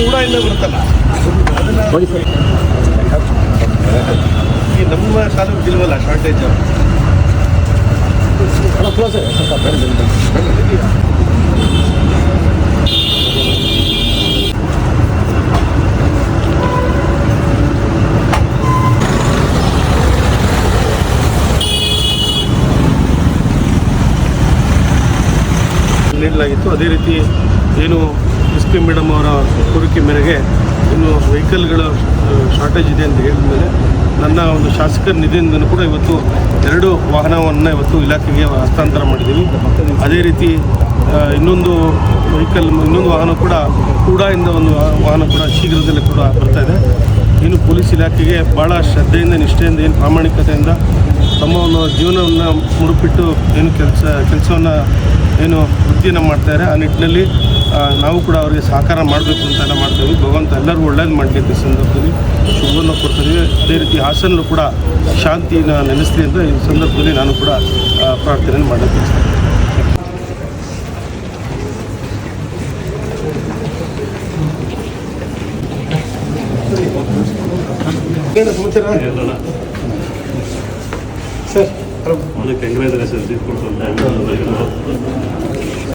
ಊಡಾಯಿಂದ ಬರುತ್ತಲ್ಲ ಈ ನಮ್ಮ ತಾಲೂಕು ಇಲ್ವಲ್ಲ ಶಾರ್ಟೇಜ್. ನೀಡಲಾಗಿತ್ತು. ಅದೇ ರೀತಿ ಏನು ಎಸ್ ಪಿ ಮೇಡಮ್ ಅವರ ಕೋರಿಕೆ ಮೇರೆಗೆ ಇನ್ನು ವೆಹಿಕಲ್ಗಳ ಶಾರ್ಟೇಜ್ ಇದೆ ಅಂತ ಹೇಳಿದ ಮೇಲೆ ನನ್ನ ಒಂದು ಶಾಸಕರ ನಿಧಿಯಿಂದ ಕೂಡ ಇವತ್ತು 2 ವಾಹನವನ್ನು ಇವತ್ತು ಇಲಾಖೆಗೆ ಹಸ್ತಾಂತರ ಮಾಡಿದ್ದೀವಿ. ಅದೇ ರೀತಿ ಇನ್ನೊಂದು ವಾಹನ ಕೂಡ ಕೂಡಾಯಿಂದ ಒಂದು ವಾಹನ ಕೂಡ ಶೀಘ್ರದಲ್ಲೇ ಕೂಡ ಬರ್ತಾಯಿದೆ. ಇನ್ನು ಪೊಲೀಸ್ ಇಲಾಖೆಗೆ ಭಾಳ ಶ್ರದ್ಧೆಯಿಂದ, ನಿಷ್ಠೆಯಿಂದ, ಏನು ಪ್ರಾಮಾಣಿಕತೆಯಿಂದ ತಮ್ಮ ಒಂದು ಜೀವನವನ್ನು ಮುಡುಪಿಟ್ಟು ಏನು ಕೆಲಸವನ್ನು ಏನು ವೃತ್ತಿಯನ್ನು ಮಾಡ್ತಾರೆ, ಆ ನಿಟ್ಟಿನಲ್ಲಿ ನಾವು ಕೂಡ ಅವರಿಗೆ ಸಹಕಾರ ಮಾಡಬೇಕು ಅಂತೆಲ್ಲ ಮಾಡ್ತೀವಿ. ಭಗವಂತ ಎಲ್ಲರಿಗೂ ಒಳ್ಳೇದು ಮಾಡಲಿಕ್ಕೆ ಸಂದರ್ಭದಲ್ಲಿ ಶುಭವನ್ನು ಕೊಡ್ತೀವಿ. ಅದೇ ರೀತಿ ಹಾಸನಲ್ಲೂ ಕೂಡ ಶಾಂತಿನ ನೆಲೆಸಲಿ ಅಂತ ಈ ಸಂದರ್ಭದಲ್ಲಿ ನಾನು ಕೂಡ ಪ್ರಾರ್ಥನೆ ಮಾಡಕ್ಕೆ ಸರ್. ಕಂಗ್ರಾಚುಲೇಷನ್ಸ್.